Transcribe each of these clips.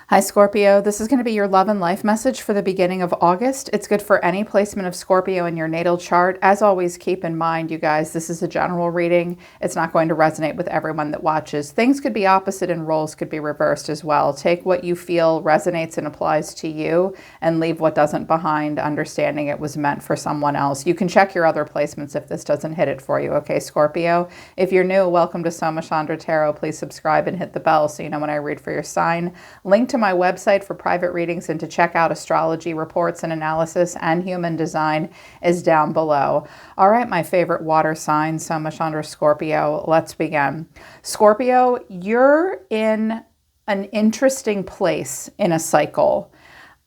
Hi Scorpio, this is going to be your love and life message for the beginning of August. It's good for any placement of Scorpio in your natal chart. As always, keep in mind, you guys, this is a general reading. It's not going to resonate with everyone that watches. Things could be opposite and roles could be reversed as well. Take what you feel resonates and applies to you and leave what doesn't behind, understanding it was meant for someone else. You can check your other placements if this doesn't hit it for you, okay, Scorpio? If you're new, welcome to Soma Chandra Tarot. Please subscribe and hit the bell so you know when I read for your sign. Link to my website for private readings and to check out astrology reports and analysis and human design is down below. All right, my favorite water sign, Soma Chandra Scorpio. Let's begin. Scorpio, you're in an interesting place in a cycle.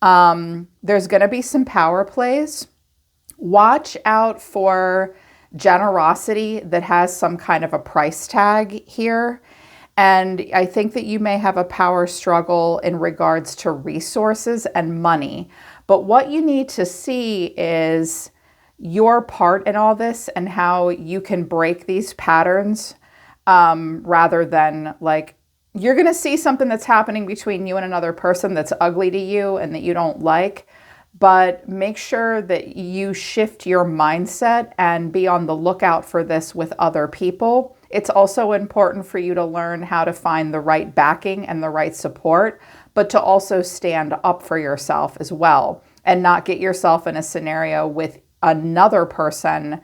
There's going to be some power plays. Watch out for generosity that has some kind of a price tag here. And I think that you may have a power struggle in regards to resources and money. But what you need to see is your part in all this and how you can break these patterns rather than like, you're going to see something that's happening between you and another person that's ugly to you and that you don't like. But make sure that you shift your mindset and be on the lookout for this with other people. It's also important for you to learn how to find the right backing and the right support, but to also stand up for yourself as well and not get yourself in a scenario with another person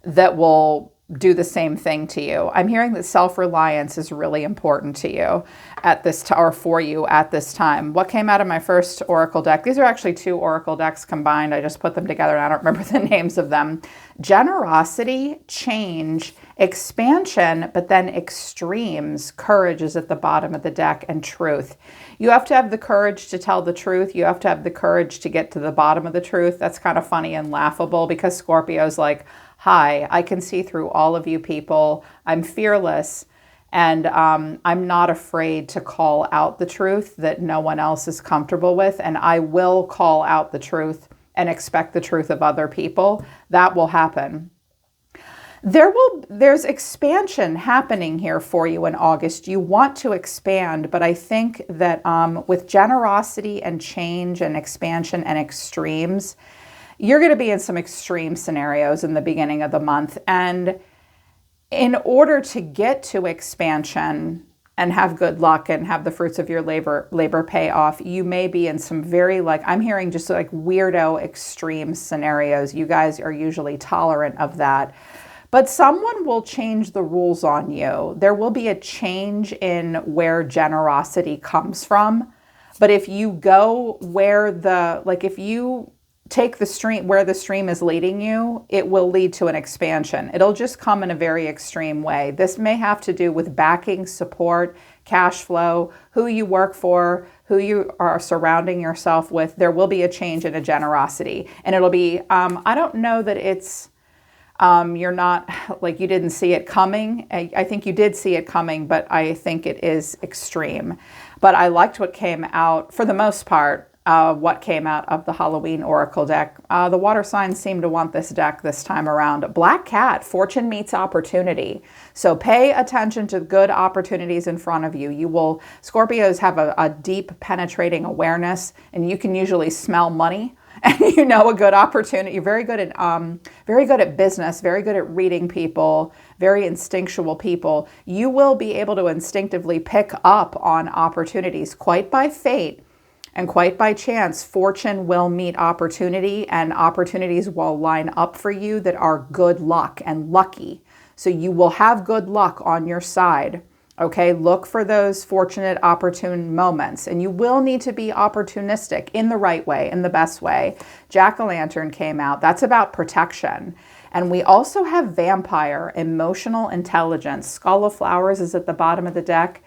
that will do the same thing to you. I'm hearing that self-reliance is really important to you at this or for you at this time. What came out of my first oracle deck? These are actually two oracle decks combined. I just put them together and I don't remember the names of them. Generosity, change, expansion, but then extremes. Courage is at the bottom of the deck, and truth. You have to have the courage to tell the truth. You have to have the courage to get to the bottom of the truth. That's kind of funny and laughable because Scorpio's like, hi, I can see through all of you people. I'm fearless, and I'm not afraid to call out the truth that no one else is comfortable with, and I will call out the truth and expect the truth of other people. That will happen. There's expansion happening here for you in August. You want to expand, but I think that with generosity and change and expansion and extremes, you're going to be in some extreme scenarios in the beginning of the month. And in order to get to expansion and have good luck and have the fruits of your labor pay off, you may be in some very, like, I'm hearing just like weirdo extreme scenarios. You guys are usually tolerant of that. But someone will change the rules on you. There will be a change in where generosity comes from. But if you go where if you take the stream where the stream is leading you, it will lead to an expansion. It'll just come in a very extreme way. This may have to do with backing, support, cash flow, who you work for, who you are surrounding yourself with. There will be a change in a generosity. And it'll be, I don't know that it's, you're not, like you didn't see it coming. I think you did see it coming, but I think it is extreme. But I liked what came out, for the most part, what came out of the Halloween Oracle deck. The water signs seem to want this deck this time around. Black Cat, fortune meets opportunity. So pay attention to good opportunities in front of you. Scorpios have a deep penetrating awareness, and you can usually smell money. And you know a good opportunity. You're very good at business, very good at reading people, very instinctual people. You will be able to instinctively pick up on opportunities quite by fate. And quite by chance, fortune will meet opportunity, and opportunities will line up for you that are good luck and lucky. So you will have good luck on your side. Okay, look for those fortunate, opportune moments, and you will need to be opportunistic in the right way, in the best way. Jack-o'-lantern came out. That's about protection. And we also have vampire, emotional intelligence. Skull of Flowers is at the bottom of the deck.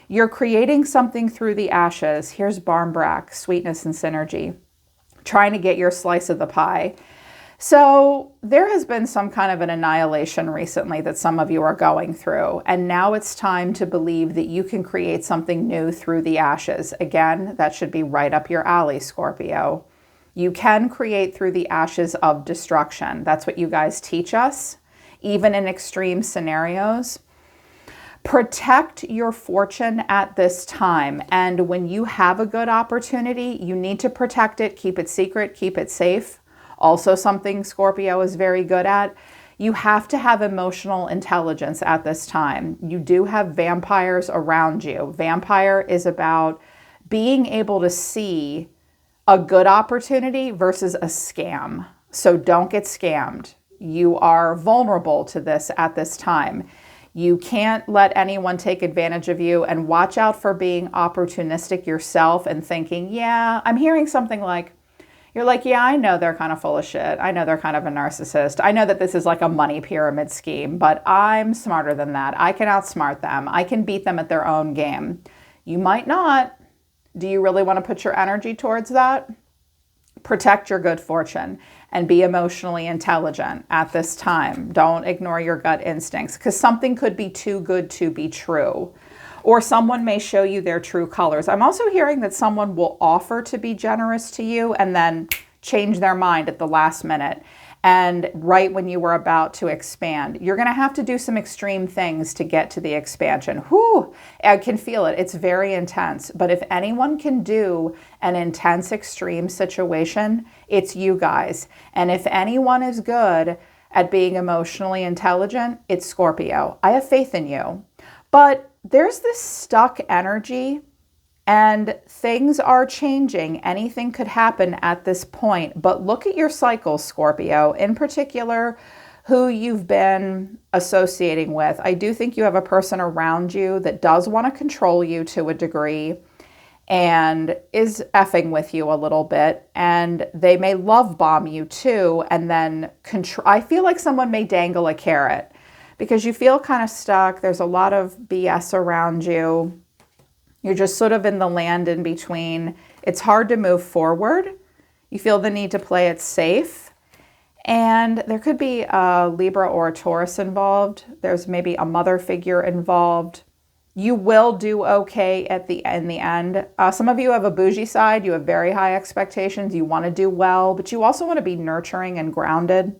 You're creating something through the ashes. Here's Barmbrack, sweetness and synergy, trying to get your slice of the pie. So there has been some kind of an annihilation recently that some of you are going through. And now it's time to believe that you can create something new through the ashes. Again, that should be right up your alley, Scorpio. You can create through the ashes of destruction. That's what you guys teach us, even in extreme scenarios. Protect your fortune at this time. And when you have a good opportunity, you need to protect it, keep it secret, keep it safe. Also something Scorpio is very good at. You have to have emotional intelligence at this time. You do have vampires around you. Vampire is about being able to see a good opportunity versus a scam. So don't get scammed. You are vulnerable to this at this time. You can't let anyone take advantage of you, and watch out for being opportunistic yourself and thinking, yeah, I'm hearing something like, you're like, yeah, I know they're kind of full of shit. I know they're kind of a narcissist. I know that this is like a money pyramid scheme, but I'm smarter than that. I can outsmart them. I can beat them at their own game. You might not. Do you really want to put your energy towards that? Protect your good fortune and be emotionally intelligent at this time. Don't ignore your gut instincts, because something could be too good to be true. Or someone may show you their true colors. I'm also hearing that someone will offer to be generous to you and then change their mind at the last minute. And right when you were about to expand, you're going to have to do some extreme things to get to the expansion. Whew, I can feel it. It's very intense. But if anyone can do an intense, extreme situation, it's you guys. And if anyone is good at being emotionally intelligent, it's Scorpio. I have faith in you. But there's this stuck energy, and things are changing. Anything could happen at this point. But look at your cycles, Scorpio, in particular, who you've been associating with. I do think you have a person around you that does want to control you to a degree and is effing with you a little bit. And they may love bomb you too. And then I feel like someone may dangle a carrot, because you feel kind of stuck. There's a lot of BS around you. You're just sort of in the land in between. It's hard to move forward. You feel the need to play it safe. And there could be a Libra or a Taurus involved. There's maybe a mother figure involved. You will do okay in the end. Some of you have a bougie side. You have very high expectations. You want to do well, but you also want to be nurturing and grounded.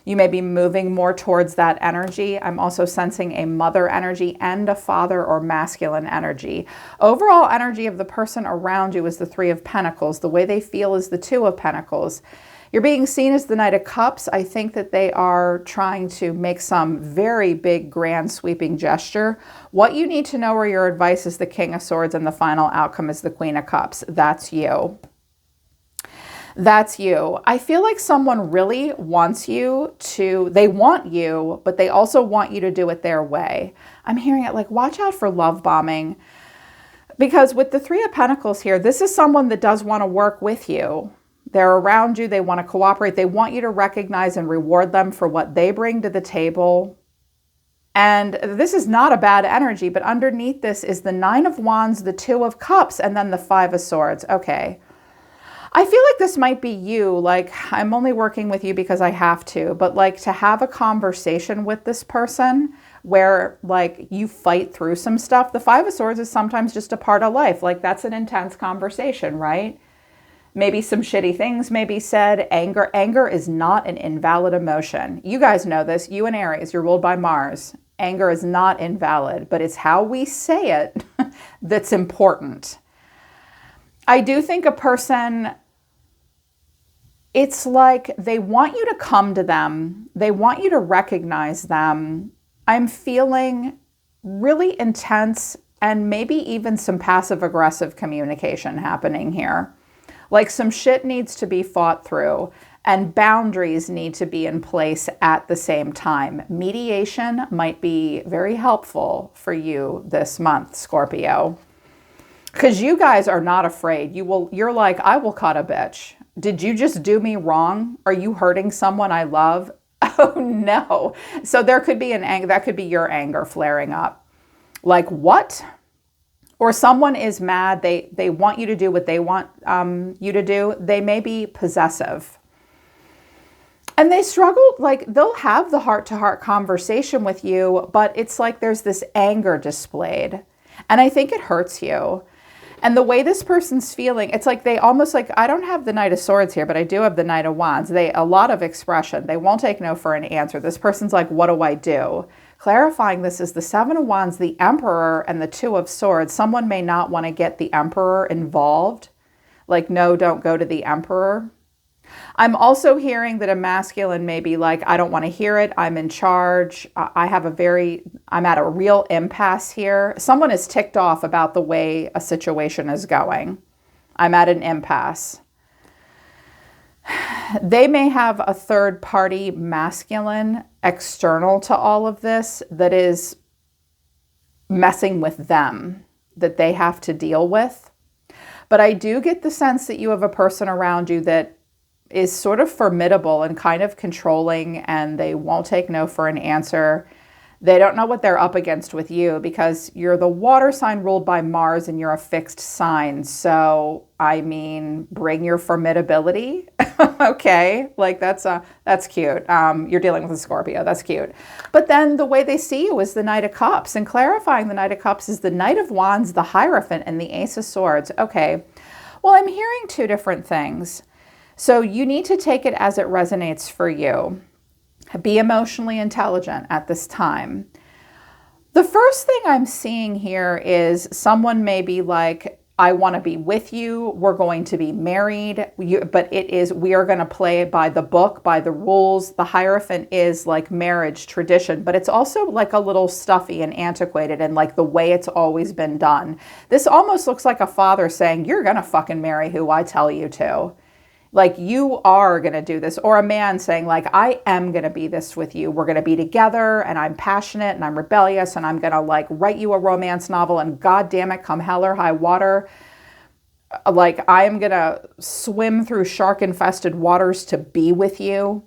You may be moving more towards that energy. I'm also sensing a mother energy and a father or masculine energy. Overall energy of the person around you is the Three of Pentacles. The way they feel is the Two of Pentacles. You're being seen as the Knight of Cups. I think that they are trying to make some very big, grand, sweeping gesture. What you need to know, or your advice, is the King of Swords, and the final outcome is the Queen of Cups. That's you. That's you. I feel like someone really wants you to, they want you, but they also want you to do it their way. I'm hearing it like, watch out for love bombing. Because with the Three of Pentacles here, this is someone that does want to work with you. They're around you. They want to cooperate. They want you to recognize and reward them for what they bring to the table. And this is not a bad energy, but underneath this is the Nine of Wands, the Two of Cups, and then the Five of Swords. Okay. I feel like this might be you, like, I'm only working with you because I have to, but like to have a conversation with this person where like you fight through some stuff. The Five of Swords is sometimes just a part of life. Like that's an intense conversation, right? Maybe some shitty things may be said. Anger is not an invalid emotion. You guys know this. You and Aries, you're ruled by Mars. Anger is not invalid, but it's how we say it that's important. I do think a person, it's like they want you to come to them. They want you to recognize them. I'm feeling really intense and maybe even some passive-aggressive communication happening here. Like some shit needs to be fought through and boundaries need to be in place at the same time. Mediation might be very helpful for you this month, Scorpio. Because you guys are not afraid. You're like, I will cut a bitch. Did you just do me wrong? Are you hurting someone I love? Oh no. So there could be that could be your anger flaring up. Like what? Or someone is mad. They want you to do what they want you to do. They may be possessive. And they struggle, like they'll have the heart-to-heart conversation with you, but it's like there's this anger displayed. And I think it hurts you. And the way this person's feeling, it's like they almost like, I don't have the Knight of Swords here, but I do have the Knight of Wands. A lot of expression. They won't take no for an answer. This person's like, what do I do? Clarifying this is the Seven of Wands, the Emperor, and the Two of Swords. Someone may not want to get the Emperor involved. Like, no, don't go to the Emperor. I'm also hearing that a masculine may be like, I don't want to hear it. I'm in charge. I'm at a real impasse here. Someone is ticked off about the way a situation is going. I'm at an impasse. They may have a third party masculine external to all of this that is messing with them, that they have to deal with. But I do get the sense that you have a person around you that is sort of formidable and kind of controlling, and they won't take no for an answer. They don't know what they're up against with you because you're the water sign ruled by Mars and you're a fixed sign. So, I mean, bring your formidability. Okay, like that's cute. You're dealing with a Scorpio. That's cute. But then the way they see you is the Knight of Cups, and clarifying the Knight of Cups is the Knight of Wands, the Hierophant, and the Ace of Swords. Okay, well, I'm hearing two different things. So you need to take it as it resonates for you. Be emotionally intelligent at this time. The first thing I'm seeing here is someone may be like, I want to be with you. We're going to be married. But we are going to play by the book, by the rules. The Hierophant is like marriage tradition, but it's also like a little stuffy and antiquated and like the way it's always been done. This almost looks like a father saying, you're going to fucking marry who I tell you to. Like, you are going to do this. Or a man saying, like, I am going to be this with you. We're going to be together, and I'm passionate, and I'm rebellious, and I'm going to, like, write you a romance novel, and God damn it, come hell or high water. Like, I am going to swim through shark-infested waters to be with you.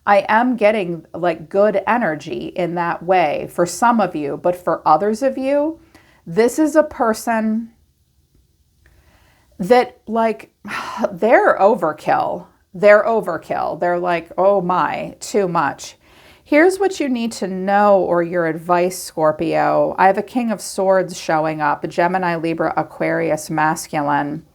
I am getting, like, good energy in that way for some of you. But for others of you, this is a person that, like, they're overkill. They're overkill. They're like, oh my, too much. Here's what you need to know, or your advice, Scorpio. I have a King of Swords showing up, a Gemini, Libra, Aquarius, masculine.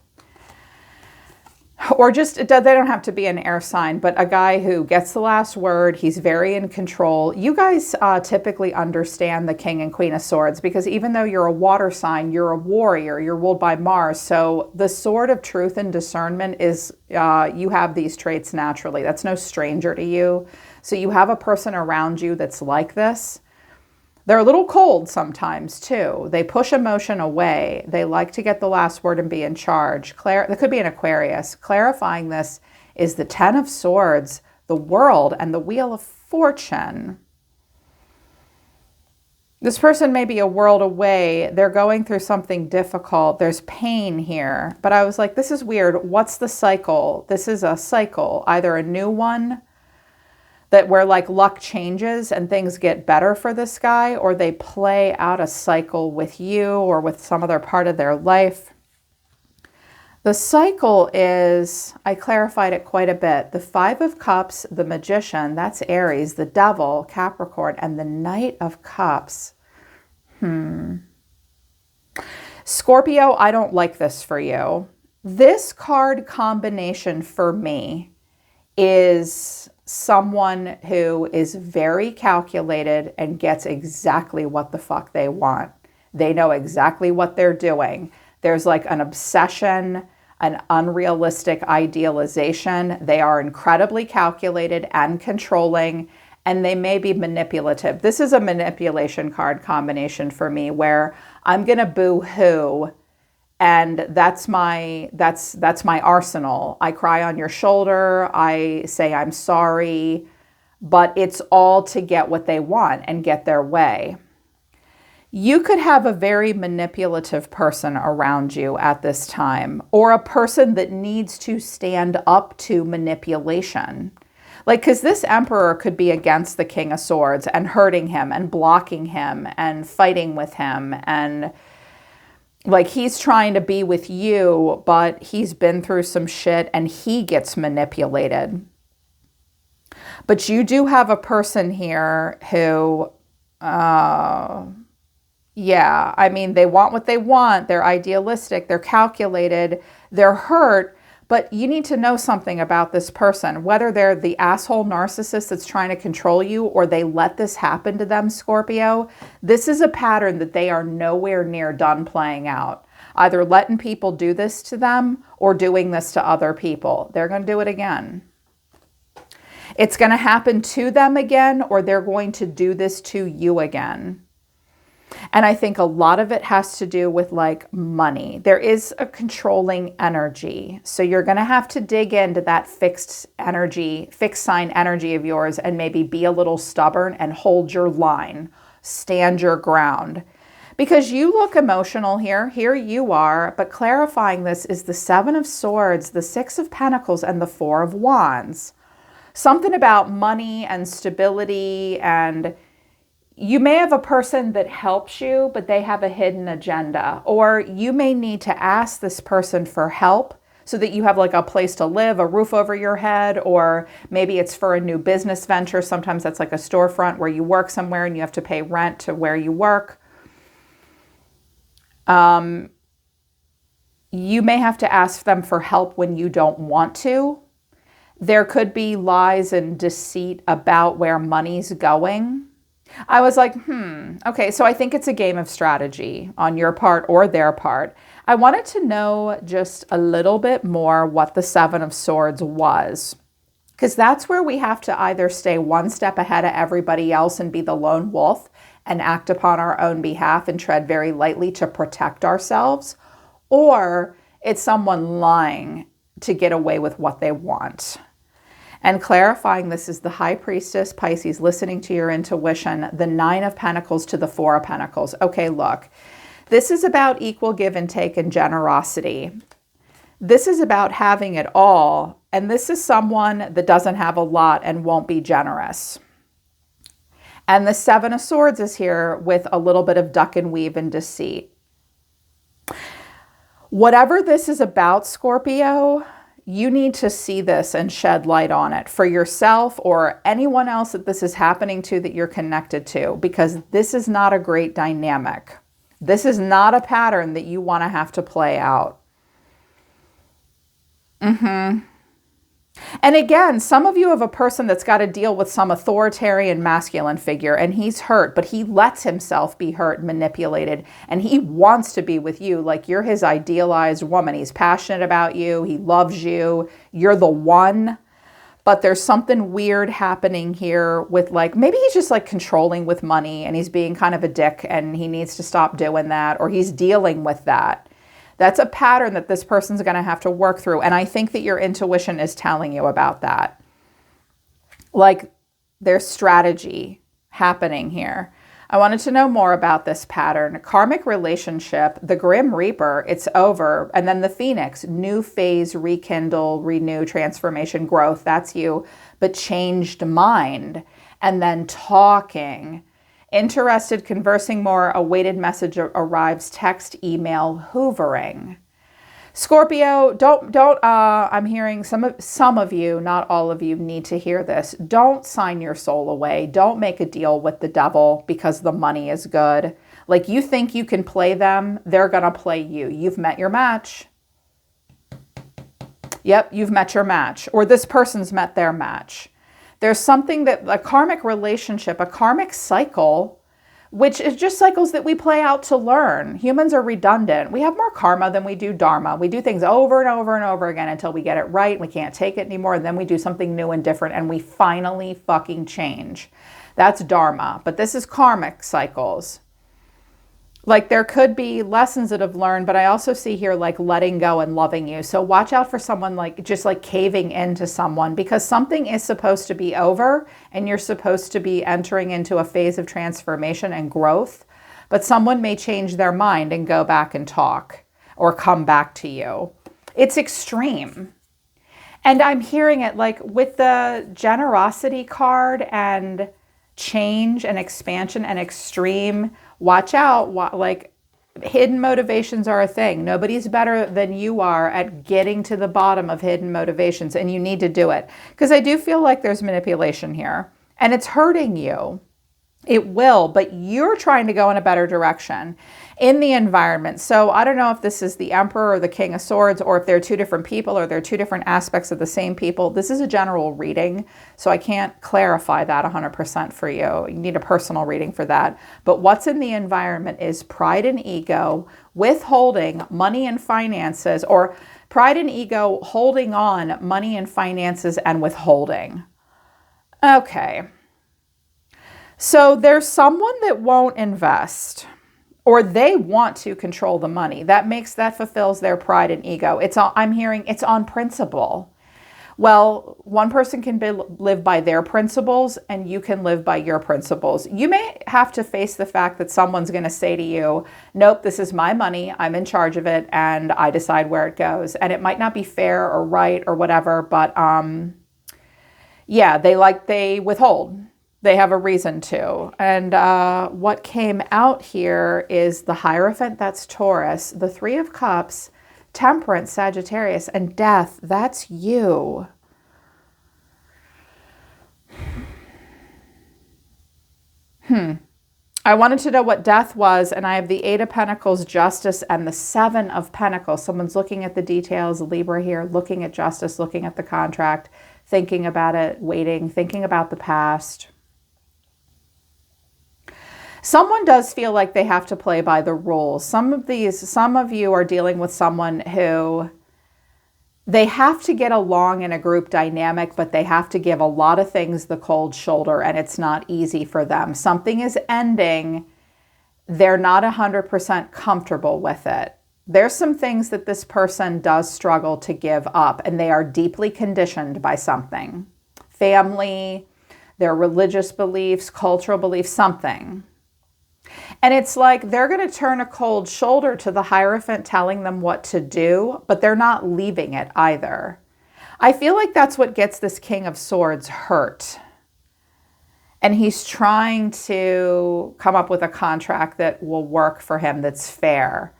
Or just, they don't have to be an air sign, but a guy who gets the last word. He's very in control. You guys typically understand the King and Queen of Swords because even though you're a water sign, you're a warrior. You're ruled by Mars. So the sword of truth and discernment is, you have these traits naturally. That's no stranger to you. So you have a person around you that's like this. They're a little cold sometimes too. They push emotion away. They like to get the last word and be in charge. There could be an Aquarius. Clarifying this is the Ten of Swords, the World, and the Wheel of Fortune. This person may be a world away. They're going through something difficult. There's pain here. But I was like, this is weird. What's the cycle? This is a cycle, either a new one that where like luck changes and things get better for this guy, or they play out a cycle with you or with some other part of their life. The cycle is, I clarified it quite a bit. The Five of Cups, the Magician, that's Aries, the Devil, Capricorn, and the Knight of Cups. Scorpio, I don't like this for you. This card combination for me is someone who is very calculated and gets exactly what the fuck they want. They know exactly what they're doing. There's like an obsession, an unrealistic idealization. They are incredibly calculated and controlling, and they may be manipulative. This is a manipulation card combination for me where I'm going to boo-hoo, and that's my arsenal. I cry on your shoulder. I say I'm sorry, but it's all to get what they want and get their way. You could have a very manipulative person around you at this time, or a person that needs to stand up to manipulation. Like, because this Emperor could be against the King of Swords and hurting him and blocking him and fighting with him, and like he's trying to be with you, but he's been through some shit and he gets manipulated. But you do have a person here who, yeah, I mean, they want what they want. They're idealistic. They're calculated. They're hurt, But you need to know something about this person, whether they're the asshole narcissist that's trying to control you or they let this happen to them, Scorpio. This is a pattern that they are nowhere near done playing out. Either letting people do this to them or doing this to other people. They're going to do it again. It's going to happen to them again, or they're going to do this to you again. And I think a lot of it has to do with like money. There is a controlling energy. So you're going to have to dig into that fixed sign energy of yours and maybe be a little stubborn and hold your line, stand your ground. Because you look emotional here. Here you are. But clarifying this is the Seven of Swords, the Six of Pentacles, and the Four of Wands. Something about money and stability, and you may have a person that helps you, but they have a hidden agenda. Or you may need to ask this person for help so that you have like a place to live, a roof over your head, or maybe it's for a new business venture. Sometimes that's like a storefront where you work somewhere and you have to pay rent to where you work. You may have to ask them for help when you don't want to. There could be lies and deceit about where money's going. I was like, okay, so I think it's a game of strategy on your part or their part. I wanted to know just a little bit more what the Seven of Swords was, because that's where we have to either stay one step ahead of everybody else and be the lone wolf and act upon our own behalf and tread very lightly to protect ourselves, or it's someone lying to get away with what they want. And clarifying this is the High Priestess, Pisces, listening to your intuition, the Nine of Pentacles to the Four of Pentacles. Okay, look, this is about equal give and take and generosity. This is about having it all. And this is someone that doesn't have a lot and won't be generous. And the Seven of Swords is here with a little bit of duck and weave and deceit. Whatever this is about, Scorpio, you need to see this and shed light on it for yourself or anyone else that this is happening to that you're connected to, because this is not a great dynamic. This is not a pattern that you want to have to play out. And again, some of you have a person that's got to deal with some authoritarian masculine figure and he's hurt, but he lets himself be hurt and manipulated and he wants to be with you like you're his idealized woman. He's passionate about you. He loves you. You're the one. But there's something weird happening here with like, maybe he's just like controlling with money and he's being kind of a dick and he needs to stop doing that, or he's dealing with that. That's a pattern that this person's going to have to work through. And I think that your intuition is telling you about that. Like there's strategy happening here. I wanted to know more about this pattern. Karmic relationship, the Grim Reaper, it's over. And then the Phoenix, new phase, rekindle, renew, transformation, growth. That's you. But changed mind. And then talking. Interested, conversing more, awaited message arrives, text, email, hoovering. Scorpio, I'm hearing some of you, not all of you, need to hear this. Don't sign your soul away. Don't make a deal with the devil because the money is good. Like you think you can play them, they're going to play you. You've met your match. Yep, you've met your match. Or this person's met their match. There's something that a karmic relationship, a karmic cycle, which is just cycles that we play out to learn. Humans are redundant. We have more karma than we do dharma. We do things over and over and over again until we get it right. We can't take it anymore. And then we do something new and different and we finally fucking change. That's dharma. But this is karmic cycles. Like there could be lessons that have learned, but I also see here like letting go and loving you. So watch out for someone like just like caving into someone, because something is supposed to be over and you're supposed to be entering into a phase of transformation and growth. But someone may change their mind and go back and talk or come back to you. It's extreme. And I'm hearing it like with the generosity card and change and expansion and extreme. Watch out, like hidden motivations are a thing. Nobody's better than you are at getting to the bottom of hidden motivations, and you need to do it. Because I do feel like there's manipulation here, and it's hurting you. It will, but you're trying to go in a better direction. In the environment. So I don't know if this is the Emperor or the King of Swords, or if they're two different people, or they're two different aspects of the same people. This is a general reading, so I can't clarify that 100% for you. You need a personal reading for that. But what's in the environment is pride and ego, withholding, money and finances, or pride and ego, holding on, money and finances, and withholding. Okay. So there's someone that won't invest, or they want to control the money. That fulfills their pride and ego. I'm hearing it's on principle. Well, one person can live by their principles, and you can live by your principles. You may have to face the fact that someone's going to say to you, nope, this is my money, I'm in charge of it, and I decide where it goes. And it might not be fair or right or whatever, but yeah, they withhold. They have a reason to. And what came out here is the Hierophant, that's Taurus, the Three of Cups, Temperance, Sagittarius, and Death, that's you. I wanted to know what Death was, and I have the Eight of Pentacles, Justice, and the Seven of Pentacles. Someone's looking at the details, Libra here, looking at justice, looking at the contract, thinking about it, waiting, thinking about the past. Someone does feel like they have to play by the rules. Some of you are dealing with someone who they have to get along in a group dynamic, but they have to give a lot of things the cold shoulder, and it's not easy for them. Something is ending. They're not 100% comfortable with it. There's some things that this person does struggle to give up, and they are deeply conditioned by something. Family, their religious beliefs, cultural beliefs, something. And it's like they're going to turn a cold shoulder to the Hierophant telling them what to do, but they're not leaving it either. I feel like that's what gets this King of Swords hurt. And he's trying to come up with a contract that will work for him, that's fair.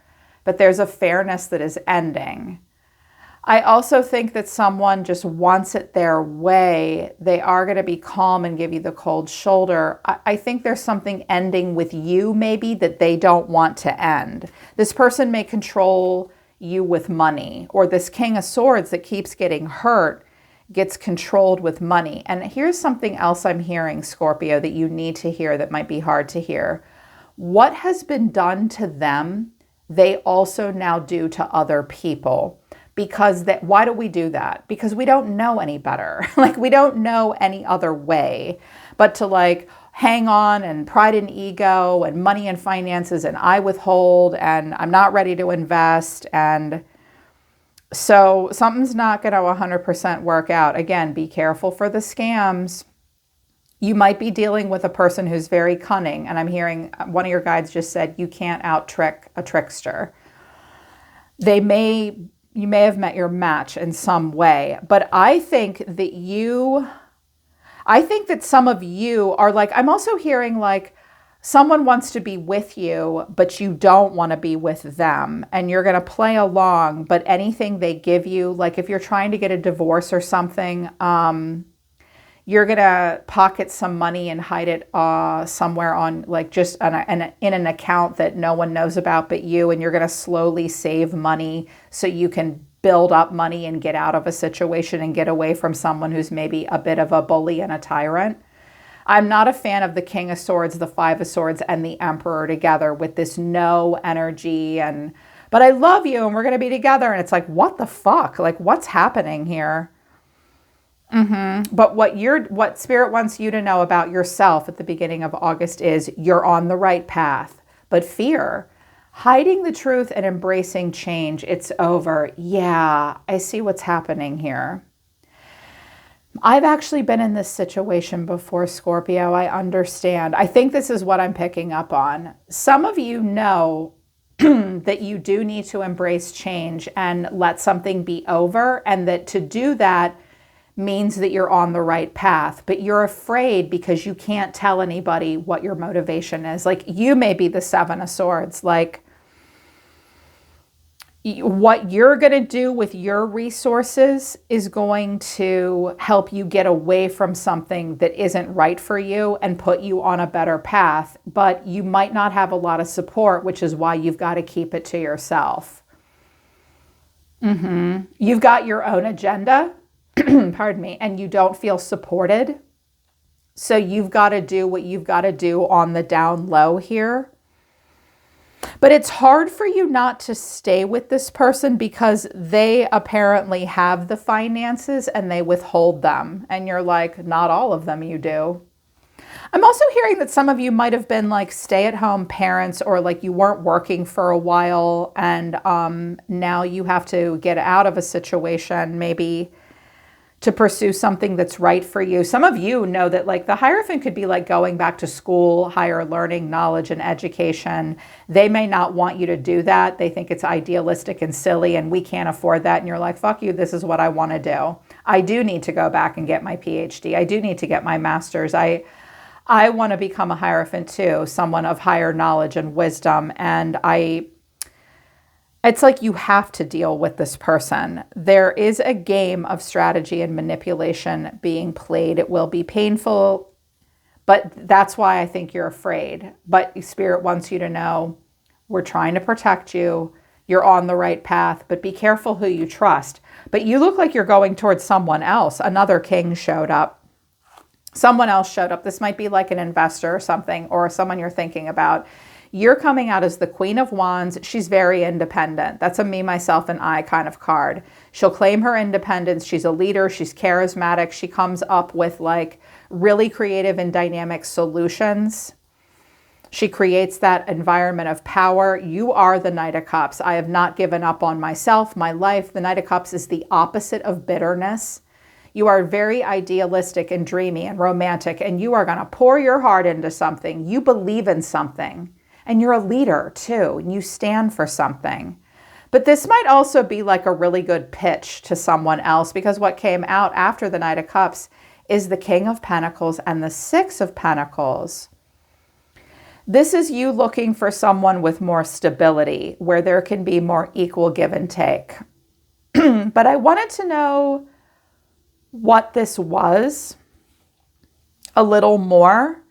But there's a fairness that is ending. I also think that someone just wants it their way. They are going to be calm and give you the cold shoulder. I think there's something ending with you maybe that they don't want to end. This person may control you with money, or this King of Swords that keeps getting hurt gets controlled with money. And here's something else I'm hearing, Scorpio, that you need to hear that might be hard to hear. What has been done to them, they also now do to other people. Because why do we do that? Because we don't know any better. Like, we don't know any other way but to like hang on, and pride and ego and money and finances, and I withhold, and I'm not ready to invest. And so something's not going to 100% work out. Again, be careful for the scams. You might be dealing with a person who's very cunning. And I'm hearing one of your guides just said, you can't out-trick a trickster. You may have met your match in some way, but I think that some of you are like, I'm also hearing like someone wants to be with you, but you don't want to be with them, and you're going to play along, but anything they give you, like if you're trying to get a divorce or something, you're going to pocket some money and hide it somewhere on like just in an account that no one knows about but you, and you're going to slowly save money so you can build up money and get out of a situation and get away from someone who's maybe a bit of a bully and a tyrant. I'm not a fan of the King of Swords, the Five of Swords, and the Emperor together with this no energy, but I love you and we're going to be together. And it's like, what the fuck? Like, what's happening here? But what Spirit wants you to know about yourself at the beginning of August is you're on the right path. But fear, hiding the truth and embracing change, it's over. Yeah, I see what's happening here. I've actually been in this situation before, Scorpio. I understand. I think this is what I'm picking up on. Some of you know that you do need to embrace change and let something be over, and that to do that means that you're on the right path, but you're afraid because you can't tell anybody what your motivation is. Like, you may be the Seven of Swords. Like, What you're going to do with your resources is going to help you get away from something that isn't right for you and put you on a better path. But you might not have a lot of support, which is why you've got to keep it to yourself. You've got your own agenda, pardon me, and you don't feel supported. So you've got to do what you've got to do on the down low here. But it's hard for you not to stay with this person because they apparently have the finances and they withhold them. And you're like, not all of them you do. I'm also hearing that some of you might have been like stay-at-home parents, or like you weren't working for a while and now you have to get out of a situation maybe to pursue something that's right for you. Some of you know that like the Hierophant could be like going back to school, higher learning, knowledge, and education. They may not want you to do that. They think it's idealistic and silly and we can't afford that. And you're like, fuck you, this is what I want to do. I do need to go back and get my PhD. I do need to get my master's. I want to become a Hierophant too, someone of higher knowledge and wisdom. And it's like you have to deal with this person. There is a game of strategy and manipulation being played. It will be painful, but that's why I think you're afraid. But Spirit wants you to know, we're trying to protect you. You're on the right path, but be careful who you trust. But you look like you're going towards someone else. Another king showed up. Someone else showed up. This might be like an investor or something, or someone you're thinking about. You're coming out as the Queen of Wands. She's very independent. That's a me, myself, and I kind of card. She'll claim her independence. She's a leader. She's charismatic. She comes up with like really creative and dynamic solutions. She creates that environment of power. You are the Knight of Cups. I have not given up on myself, my life. The Knight of Cups is the opposite of bitterness. You are very idealistic and dreamy and romantic, and you are going to pour your heart into something. You believe in something. And you're a leader too, and you stand for something. But this might also be like a really good pitch to someone else, because what came out after the Knight of Cups is the King of Pentacles and the Six of Pentacles. This is you looking for someone with more stability, where there can be more equal give and take. But I wanted to know what this was a little more.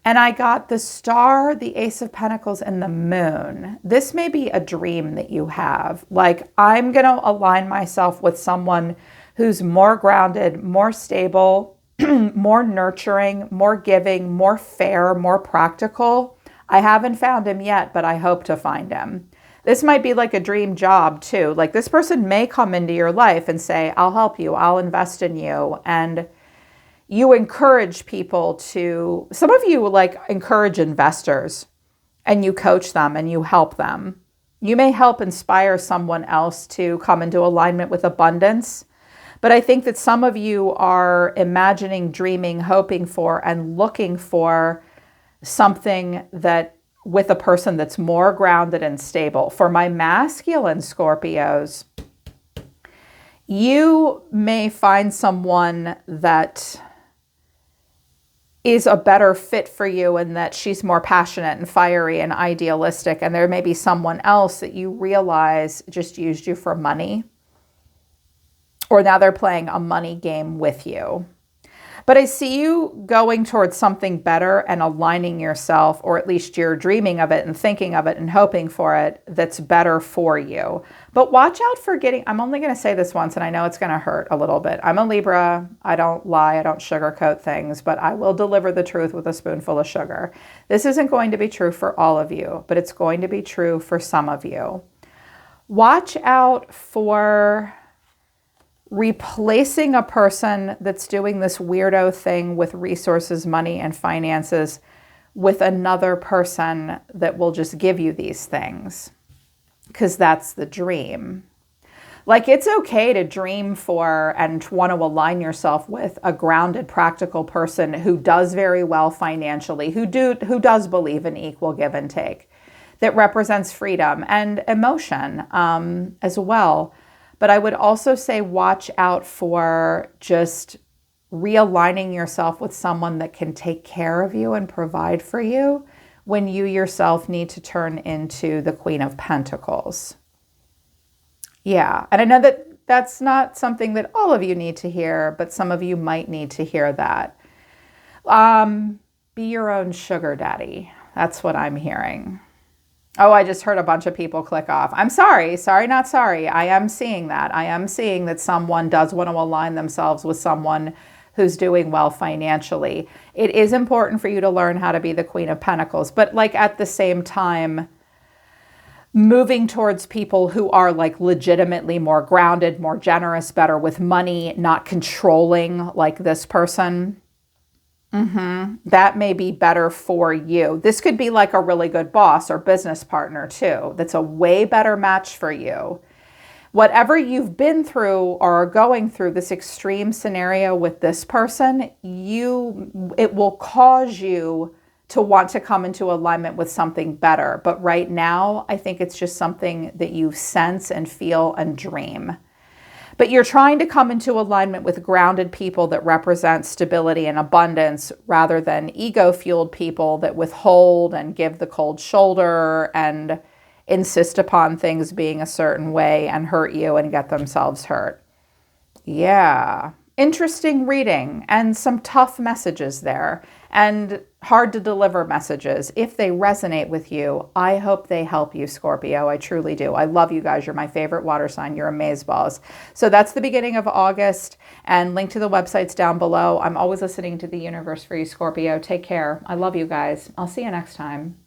And I got the Star, the Ace of Pentacles, and the Moon. This may be a dream that you have. Like, I'm going to align myself with someone who's more grounded, more stable, more nurturing, more giving, more fair, more practical. I haven't found him yet, but I hope to find him. This might be like a dream job too. Like, this person may come into your life and say, I'll help you, I'll invest in you. And you encourage people to, some of you like encourage investors and you coach them and you help them. You may help inspire someone else to come into alignment with abundance. But I think that some of you are imagining, dreaming, hoping for, and looking for something that with a person that's more grounded and stable. For my masculine Scorpios, you may find someone that is a better fit for you and that she's more passionate and fiery and idealistic. And there may be someone else that you realize just used you for money, or now they're playing a money game with you. But I see you going towards something better and aligning yourself, or at least you're dreaming of it and thinking of it and hoping for it, that's better for you. But watch out for getting, I'm only going to say this once and I know it's going to hurt a little bit. I'm a Libra. I don't lie. I don't sugarcoat things, but I will deliver the truth with a spoonful of sugar. This isn't going to be true for all of you, but it's going to be true for some of you. Watch out for replacing a person that's doing this weirdo thing with resources, money, and finances with another person that will just give you these things, because that's the dream. Like, it's okay to dream for and want to align yourself with a grounded, practical person who does very well financially, who does believe in equal give and take, that represents freedom and emotion as well. But I would also say watch out for just realigning yourself with someone that can take care of you and provide for you when you yourself need to turn into the Queen of Pentacles. Yeah. And I know that that's not something that all of you need to hear, but some of you might need to hear that. Be your own sugar daddy. That's what I'm hearing. Oh, I just heard a bunch of people click off. I'm sorry. Sorry, not sorry. I am seeing that. I am seeing that someone does want to align themselves with someone who's doing well financially. It is important for you to learn how to be the Queen of Pentacles, but like at the same time, moving towards people who are like legitimately more grounded, more generous, better with money, not controlling like this person. That may be better for you. This could be like a really good boss or business partner too. That's a way better match for you. Whatever you've been through or are going through, this extreme scenario with this person, it will cause you to want to come into alignment with something better. But right now, I think it's just something that you sense and feel and dream. But you're trying to come into alignment with grounded people that represent stability and abundance rather than ego-fueled people that withhold and give the cold shoulder and insist upon things being a certain way and hurt you and get themselves hurt. Yeah. Interesting reading and some tough messages there and hard to deliver messages. If they resonate with you, I hope they help you, Scorpio. I truly do. I love you guys. You're my favorite water sign. You're amazeballs. So that's the beginning of August, and link to the websites down below. I'm always listening to the universe for you, Scorpio. Take care. I love you guys. I'll see you next time.